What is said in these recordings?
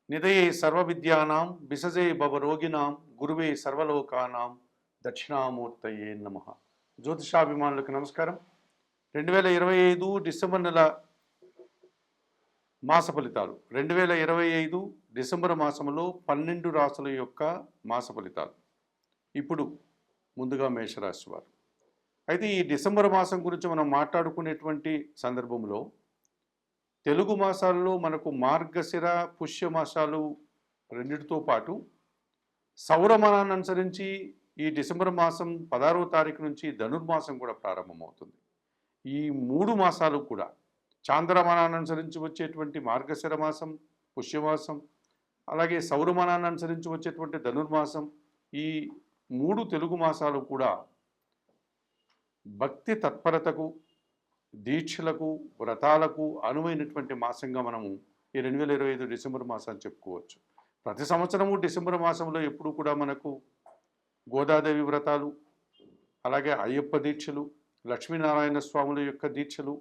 నిదయే సర్వవిద్యానాం విసజే భవరోగిణాం గురువే సర్వలోకానాం దక్షిణామూర్తయే నమః. జ్యోతిషాభిమానులకు నమస్కారం. 2025 డిసెంబర్ నెల మాస ఫలితాలు. 2025 డిసెంబర్ మాసంలో 12 రాసుల యొక్క మాస ఫలితాలు. ఇప్పుడు ముందుగా మేషరాశి వారు. అయితే ఈ డిసెంబర్ మాసం గురించి మనం మాట్లాడుకునేటువంటి సందర్భంలో తెలుగు మాసాల్లో మనకు మార్గశిర పుష్య మాసాలు రెండిటితో పాటు సౌరమానాన్ని అనుసరించి ఈ డిసెంబర్ మాసం 16వ తారీఖు నుంచి ధనుర్మాసం కూడా ప్రారంభమవుతుంది. ఈ 3 మాసాలు కూడా చాంద్రమానాన్ని అనుసరించి వచ్చేటువంటి మార్గశిర మాసం, పుష్యమాసం, అలాగే సౌరమానాన్ని అనుసరించి వచ్చేటువంటి ధనుర్మాసం, ఈ 3 తెలుగు మాసాలు కూడా భక్తి తత్పరతకు, దీక్షలకు, వ్రతాలకు అనువైనటువంటి మాసంగా మనము ఈ 2025 డిసెంబర్ మాసాన్ని చెప్పుకోవచ్చు. ప్రతి సంవత్సరము డిసెంబర్ మాసంలో ఎప్పుడు కూడా మనకు గోదాదేవి వ్రతాలు, అలాగే అయ్యప్ప దీక్షలు, లక్ష్మీనారాయణ స్వాముల యొక్క దీక్షలు,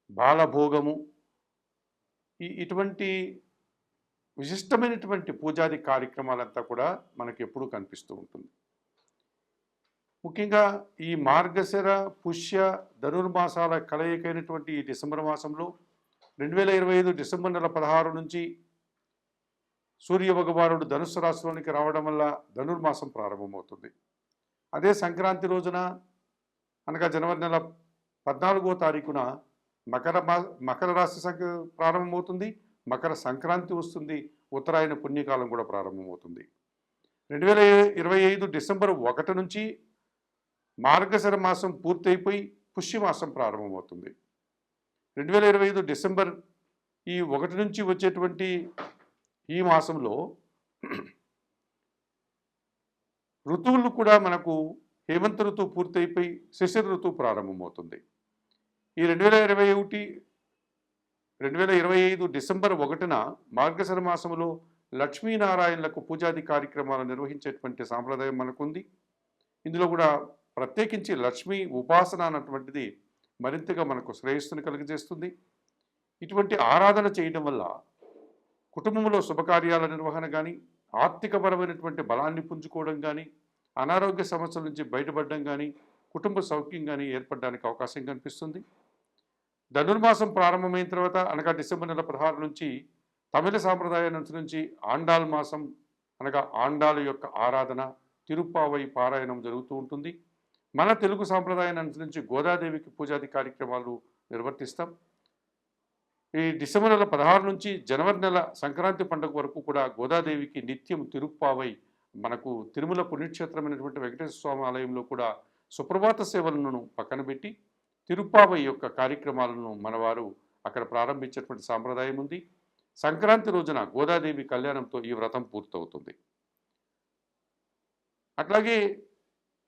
బాలభోగము, ఇటువంటి విశిష్టమైనటువంటి పూజాది కార్యక్రమాలంతా కూడా మనకు ఎప్పుడూ కనిపిస్తూ ఉంటుంది. ముఖ్యంగా ఈ మార్గశిర పుష్య ధనుర్మాసాల కలయికైనటువంటి ఈ డిసెంబర్ మాసంలో 2025 డిసెంబర్ నెల 16 నుంచి సూర్య భగవానుడు ధనుస్సు రాశిలోనికి రావడం వల్ల ధనుర్మాసం ప్రారంభమవుతుంది. అదే సంక్రాంతి రోజున అనగా జనవరి నెల 14వ తారీఖున మకర రాశి ప్రారంభమవుతుంది. మకర సంక్రాంతి వస్తుంది. ఉత్తరాయణ పుణ్యకాలం కూడా ప్రారంభమవుతుంది. 2025 డిసెంబర్ 1 నుంచి మార్గశిర మాసం పూర్తయిపోయి పుష్యమాసం ప్రారంభమవుతుంది. 2025 డిసెంబర్ ఈ 1 నుంచి వచ్చేటువంటి ఈ మాసంలో ఋతువులు కూడా మనకు హేమంత ఋతువు పూర్తయిపోయి శిశిర ఋతువు ప్రారంభమవుతుంది. ఈ 2025 డిసెంబర్ 1న మార్గశిర మాసంలో లక్ష్మీనారాయణలకు పూజాది కార్యక్రమాలు నిర్వహించేటువంటి సాంప్రదాయం మనకుంది. ఇందులో కూడా ప్రత్యేకించి లక్ష్మీ ఉపాసన అన్నటువంటిది మరింతగా మనకు శ్రేయస్సును కలిగజేస్తుంది. ఇటువంటి ఆరాధన చేయడం వల్ల కుటుంబంలో శుభకార్యాల నిర్వహణ కానీ, ఆర్థికపరమైనటువంటి బలాన్ని పుంజుకోవడం కానీ, అనారోగ్య సమస్యల నుంచి బయటపడడం కానీ, కుటుంబ సౌఖ్యం కానీ ఏర్పడడానికి అవకాశం కనిపిస్తుంది. ధనుర్మాసం ప్రారంభమైన తర్వాత అనగా డిసెంబర్ నెల 16 నుంచి తమిళ సాంప్రదాయాన్ని అనుసరించి ఆండాల్ మాసం అనగా ఆండాల యొక్క ఆరాధన, తిరుప్పావై పారాయణం జరుగుతూ ఉంటుంది. మన తెలుగు సాంప్రదాయాన్ని అనుసరించి గోదాదేవికి పూజాది కార్యక్రమాలు నిర్వర్తిస్తాం. ఈ డిసెంబర్ నెల 16 నుంచి జనవరి నెల సంక్రాంతి పండుగ వరకు కూడా గోదాదేవికి నిత్యం తిరుప్పావై, మనకు తిరుమల పుణ్యక్షేత్రమైనటువంటి వెంకటేశ్వర స్వామి ఆలయంలో కూడా సుప్రభాత సేవలను పక్కన పెట్టి తిరుప్పావై యొక్క కార్యక్రమాలను మనవారు అక్కడ ప్రారంభించేటువంటి సాంప్రదాయం ఉంది. సంక్రాంతి రోజున గోదాదేవి కళ్యాణంతో ఈ వ్రతం పూర్తవుతుంది. అట్లాగే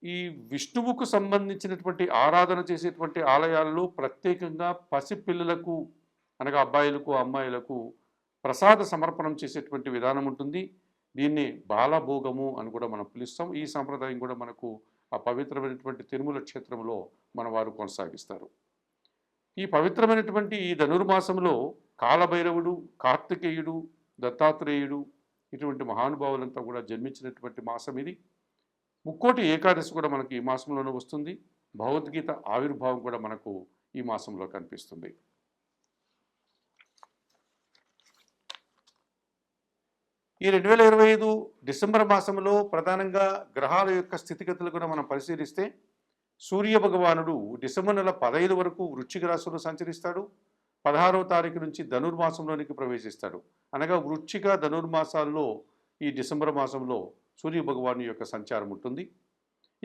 ఈ విష్ణువుకు సంబంధించినటువంటి ఆరాధన చేసేటువంటి ఆలయాల్లో ప్రత్యేకంగా పసిపిల్లలకు అనగా అబ్బాయిలకు, అమ్మాయిలకు ప్రసాద సమర్పణం చేసేటువంటి విధానం ఉంటుంది. దీన్ని బాలభోగము అని కూడా మనం పిలుస్తాం. ఈ సాంప్రదాయం కూడా మనకు ఆ పవిత్రమైనటువంటి తిరుమల క్షేత్రంలో మన వారు కొనసాగిస్తారు. ఈ పవిత్రమైనటువంటి ఈ ధనుర్మాసంలో కాలభైరవుడు, కార్తికేయుడు, దత్తాత్రేయుడు ఇటువంటి మహానుభావులంతా కూడా జన్మించినటువంటి మాసం ఇది. ముక్కోటి ఏకాదశి కూడా మనకి ఈ మాసంలోనే వస్తుంది. భగవద్గీత ఆవిర్భావం కూడా మనకు ఈ మాసంలో కనిపిస్తుంది. ఈ 2025 డిసెంబర్ మాసంలో ప్రధానంగా గ్రహాల యొక్క స్థితిగతులు కూడా మనం పరిశీలిస్తే సూర్య భగవానుడు డిసెంబర్ నెల 15 వరకు వృశ్చిక రాశిలో సంచరిస్తాడు. 16వ తారీఖు నుంచి ధనుర్మాసంలోనికి ప్రవేశిస్తాడు. అనగా వృశ్చిక ధనుర్మాసాల్లో ఈ డిసెంబర్ మాసంలో సూర్య భగవాను యొక్క సంచారం ఉంటుంది.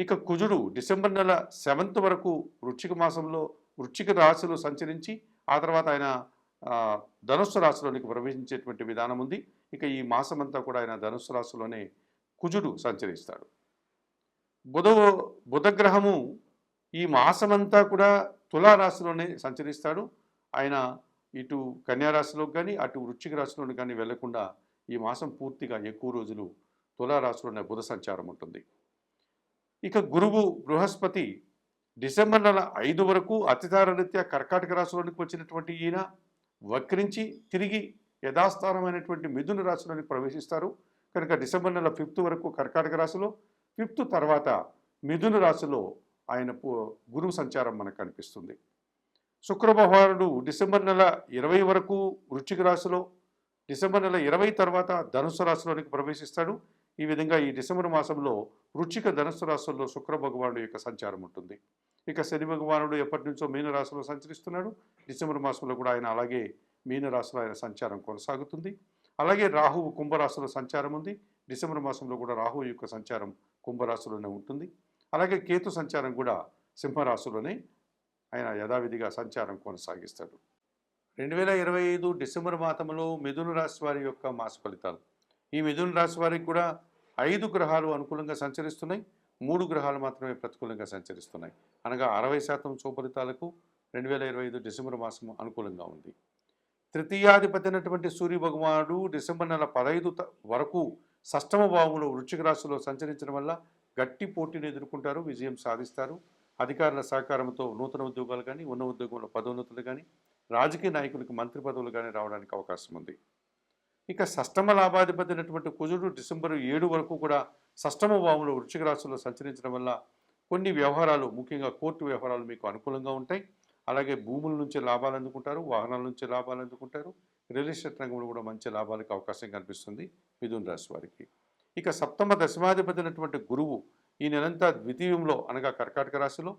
ఇక కుజుడు డిసెంబర్ నెల 7th వరకు వృశ్చిక రాశిలో సంచరించి ఆ తర్వాత ఆయన ధనుస్సు రాశిలోనికి ప్రవేశించేటువంటి విధానం ఉంది. ఇక ఈ మాసమంతా కూడా ఆయన ధనుస్సు రాశిలోనే కుజుడు సంచరిస్తాడు. బుధగ్రహము ఈ మాసమంతా కూడా తులారాశిలోనే సంచరిస్తాడు. ఆయన ఇటు కన్యారాశిలోకి కానీ అటు వృశ్చిక రాశిలోకి కానీ వెళ్లకుండా ఈ మాసం పూర్తిగా ఎక్కువ రోజులు తులారాశిలోనే బుధ సంచారం ఉంటుంది. ఇక గురువు బృహస్పతి డిసెంబర్ నెల 5 వరకు అతితార రీత్యా కర్కాటక రాశిలోనికి వచ్చినటువంటి ఈయన వక్రించి తిరిగి యథాస్థానమైనటువంటి మిథున రాశిలోనికి ప్రవేశిస్తారు. కనుక డిసెంబర్ నెల 5th వరకు కర్కాటక రాశిలో, 5th తర్వాత మిథున రాశిలో ఆయన గురువు సంచారం మనకు కనిపిస్తుంది. శుక్ర భగవానుడు డిసెంబర్ నెల 20 వరకు వృశ్చిక రాశిలో, డిసెంబర్ నెల 20 తర్వాత ధనుస్సు రాశిలోనికి ప్రవేశిస్తాడు. ఈ విధంగా ఈ డిసెంబర్ మాసంలో వృశ్చిక ధనుస్సు రాశుల్లో శుక్ర భగవానుడు యొక్క సంచారం ఉంటుంది. ఇక శని భగవానుడు ఎప్పటి నుంచో మీన రాశిలో సంచరిస్తున్నాడు. డిసెంబర్ మాసంలో కూడా ఆయన అలాగే మీన రాశిలో ఆయన సంచారం కొనసాగుతుంది. అలాగే రాహువు కుంభరాశిలో సంచారం ఉంది. డిసెంబర్ మాసంలో కూడా రాహువు యొక్క సంచారం కుంభరాశిలోనే ఉంటుంది. అలాగే కేతు సంచారం కూడా సింహరాశిలోనే ఆయన యథావిధిగా సంచారం కొనసాగిస్తాడు. 2025 డిసెంబర్ మాసంలో మిథున రాశి వారి యొక్క మాస ఫలితాలు. ఈ మిథున రాశి వారికి కూడా 5 గ్రహాలు అనుకూలంగా సంచరిస్తున్నాయి, 3 గ్రహాలు మాత్రమే ప్రతికూలంగా సంచరిస్తున్నాయి. అనగా 60% శుభఫలితాలకు 2025 డిసెంబర్ మాసం అనుకూలంగా ఉంది. తృతీయాధిపతి అయినటువంటి సూర్య భగవానుడు డిసెంబర్ నెల 15 వరకు షష్టమ భావంలో వృశ్చిక రాశిలో సంచరించడం వల్ల గట్టి పోటీని ఎదుర్కొంటారు, విజయం సాధిస్తారు. అధికారుల సహకారంతో నూతన ఉద్యోగాలు కానీ, ఉన్న ఉద్యోగంలో పదోన్నతులు కానీ, రాజకీయ నాయకులకు మంత్రి పదవులు కానీ రావడానికి అవకాశం ఉంది. ఇక షష్టమ లాభాధిపతి అయినటువంటి కుజుడు డిసెంబర్ 7 వరకు కూడా షష్టమ భావంలో వృశ్చిక రాశిలో సంచరించడం వల్ల కొన్ని వ్యవహారాలు, ముఖ్యంగా కోర్టు వ్యవహారాలు మీకు అనుకూలంగా ఉంటాయి. అలాగే భూముల నుంచి లాభాలు అందుకుంటారు, వాహనాల నుంచి లాభాలు అందుకుంటారు. రియల్ ఎస్టేట్ రంగంలో కూడా మంచి లాభాలకు అవకాశం కనిపిస్తుంది మిథున రాశి వారికి. ఇక సప్తమ దశమాధిపతి అయినటువంటి గురువు ఈ నెలంతా ద్వితీయంలో అనగా కర్కాటక రాశిలో,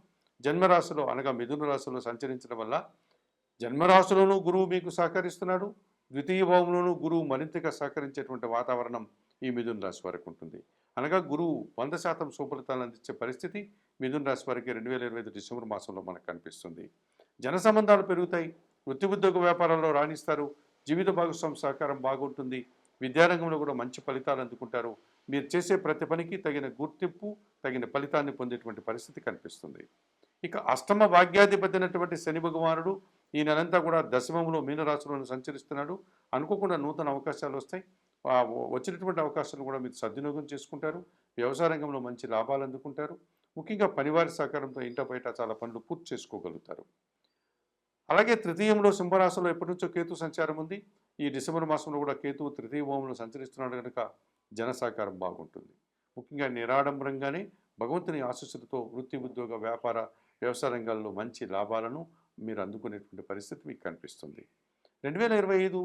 జన్మరాశిలో అనగా మిథున రాశిలో సంచరించడం వల్ల జన్మరాశిలోనూ గురువు మీకు సహకరిస్తున్నాడు, ద్వితీయ భావంలోనూ గురువు మరింతగా సహకరించేటువంటి వాతావరణం ఈ మిథున రాశి వారికి ఉంటుంది. అనగా గురువు 100% శుభఫలితాలను అందించే పరిస్థితి మిథున రాశి వారికి 2025 డిసెంబర్ మాసంలో మనకు కనిపిస్తుంది. జన సంబంధాలు పెరుగుతాయి, వృత్తి ఉద్యోగ వ్యాపారాల్లో రాణిస్తారు, జీవిత భాగస్వామి సహకారం బాగుంటుంది, విద్యారంగంలో కూడా మంచి ఫలితాలు అందుకుంటారు. మీరు చేసే ప్రతి పనికి తగిన గుర్తింపు, తగిన ఫలితాన్ని పొందేటువంటి పరిస్థితి కనిపిస్తుంది. ఇక అష్టమ భాగ్యాధిపతి అయినటువంటి శని భగవానుడు ఈ నెలంతా కూడా దశమంలో మీనరాశిలో సంచరిస్తున్నాడు. అనుకోకుండా నూతన అవకాశాలు వస్తాయి. వచ్చినటువంటి అవకాశాలను కూడా మీరు సద్వినియోగం చేసుకుంటారు. వ్యవసాయ రంగంలో మంచి లాభాలు అందుకుంటారు. ముఖ్యంగా పనివారి సహకారంతో ఇంట బయట చాలా పనులు పూర్తి చేసుకోగలుగుతారు. అలాగే తృతీయంలో సింహరాశిలో ఎప్పటి నుంచో కేతు సంచారం ఉంది. ఈ డిసెంబర్ మాసంలో కూడా కేతువు తృతీయ భావంలో సంచరిస్తున్నాడు కనుక జన సహకారం బాగుంటుంది. ముఖ్యంగా నిరాడంబరంగానే భగవంతుని ఆశీస్సులతో వృత్తి ఉద్యోగ వ్యాపార వ్యవసాయ రంగాల్లో మంచి లాభాలను మీరు అందుకునేటువంటి పరిస్థితి మీకు కనిపిస్తుంది. 2025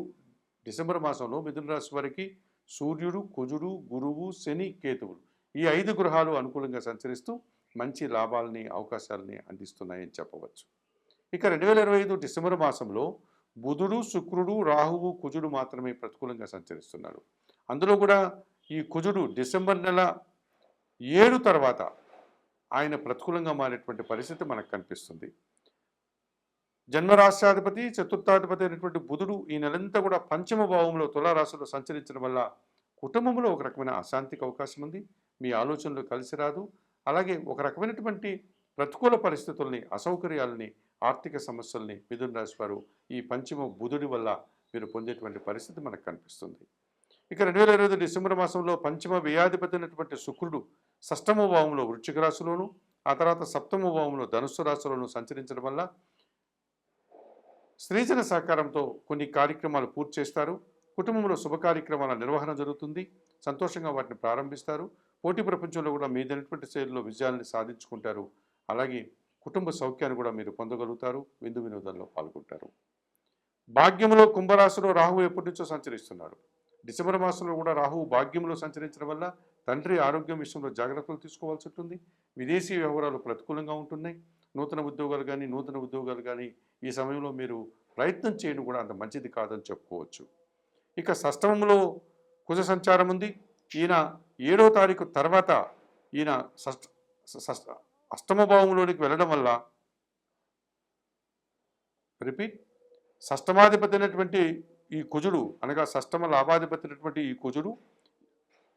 డిసెంబర్ మాసంలో మిథున రాశి వారికి సూర్యుడు, కుజుడు, గురువు, శని, కేతువులు ఈ 5 గ్రహాలు అనుకూలంగా సంచరిస్తూ మంచి లాభాలని, అవకాశాలని అందిస్తున్నాయని చెప్పవచ్చు. ఇక 2025 డిసెంబర్ మాసంలో బుధుడు, శుక్రుడు, రాహువు, కుజుడు మాత్రమే ప్రతికూలంగా సంచరిస్తున్నారు. అందులో కూడా ఈ కుజుడు డిసెంబర్ నెల 7 తర్వాత ఆయన ప్రతికూలంగా మారేటువంటి పరిస్థితి మనకు కనిపిస్తుంది. జన్మరాశ్యాధిపతి, చతుర్థాధిపతి అయినటువంటి బుధుడు ఈ నెలంతా కూడా పంచమ భావంలో తులారాశిలో సంచరించడం వల్ల కుటుంబంలో ఒక రకమైన అశాంతికి అవకాశం ఉంది. మీ ఆలోచనలు కలిసి రాదు. అలాగే ఒక రకమైనటువంటి ప్రతికూల పరిస్థితుల్ని, అసౌకర్యాలని, ఆర్థిక సమస్యల్ని మిథున రాశి వారు ఈ పంచమ బుధుడి వల్ల మీరు పొందేటువంటి పరిస్థితి మనకు కనిపిస్తుంది. ఇక 2025 డిసెంబర్ మాసంలో పంచమ వ్యయాధిపతి అయినటువంటి శుక్రుడు షష్టమ భావంలో వృశ్చిక రాశిలోను, ఆ తర్వాత సప్తమ భావంలో ధనుస్సు రాశిలోను సంచరించడం వల్ల స్త్రీజన సహకారంతో కొన్ని కార్యక్రమాలు పూర్తి చేస్తారు. కుటుంబంలో శుభ కార్యక్రమాల నిర్వహణ జరుగుతుంది. సంతోషంగా వాటిని ప్రారంభిస్తారు. పోటీ ప్రపంచంలో కూడా మీదైనటువంటి శైలిలో విజయాన్ని సాధించుకుంటారు. అలాగే కుటుంబ సౌఖ్యాన్ని కూడా మీరు పొందగలుగుతారు. విందు వినోదాల్లో పాల్గొంటారు. భాగ్యంలో కుంభరాశిలో రాహువు ఎప్పటి నుంచో సంచరిస్తున్నాడు. డిసెంబర్ మాసంలో కూడా రాహువు భాగ్యంలో సంచరించడం వల్ల తండ్రి ఆరోగ్యం విషయంలో జాగ్రత్తలు తీసుకోవాల్సి ఉంటుంది. విదేశీ వ్యవహారాలు ప్రతికూలంగా ఉంటున్నాయి. నూతన ఉద్యోగాలు కానీ ఈ సమయంలో మీరు ప్రయత్నం చేయడం కూడా అంత మంచిది కాదని చెప్పుకోవచ్చు. ఇక షష్టమంలో కుజ సంచారం ఉంది. ఈయన 7వ తారీఖు తర్వాత ఈయన అష్టమ భావంలోనికి వెళ్ళడం వల్ల షష్టమాధిపతి అయినటువంటి ఈ కుజుడు అనగా షష్టమ లాభాధిపతి అయినటువంటి ఈ కుజుడు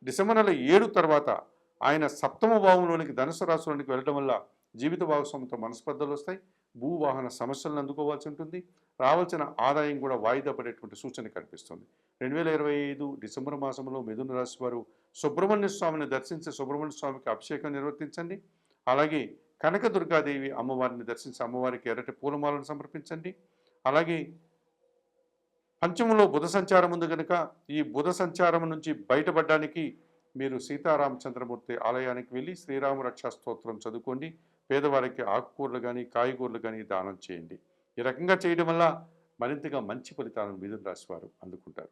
డిసెంబర్ నెల 7 తర్వాత ఆయన సప్తమ భావంలోనికి ధనుసు రాశిలోనికి వెళ్ళడం వల్ల జీవిత భాగస్వామితో మనస్పర్ధలు వస్తాయి. భూవాహన సమస్యలను అందుకోవాల్సి ఉంటుంది. రావాల్సిన ఆదాయం కూడా వాయిదా పడేటువంటి సూచన కనిపిస్తుంది. 2025 డిసెంబర్ మాసంలో మిథున రాశి వారు సుబ్రహ్మణ్య స్వామిని దర్శించి సుబ్రహ్మణ్య స్వామికి అభిషేకం నిర్వర్తించండి. అలాగే కనకదుర్గాదేవి అమ్మవారిని దర్శించి అమ్మవారికి ఎర్రటి పూలమాలను సమర్పించండి. అలాగే పంచమంలో బుధ సంచారం ఉంది కనుక ఈ బుధ సంచారం నుంచి బయటపడడానికి మీరు సీతారామచంద్రమూర్తి ఆలయానికి వెళ్ళి శ్రీరామ రక్షా స్తోత్రం చదువుకోండి. పేదవారికి ఆకుకూరలు కానీ కాయగూరలు కానీ దానం చేయండి. ఈ రకంగా చేయడం వల్ల మరింతగా మంచి ఫలితాలను మిథున రాశి వారు అందుకుంటారు.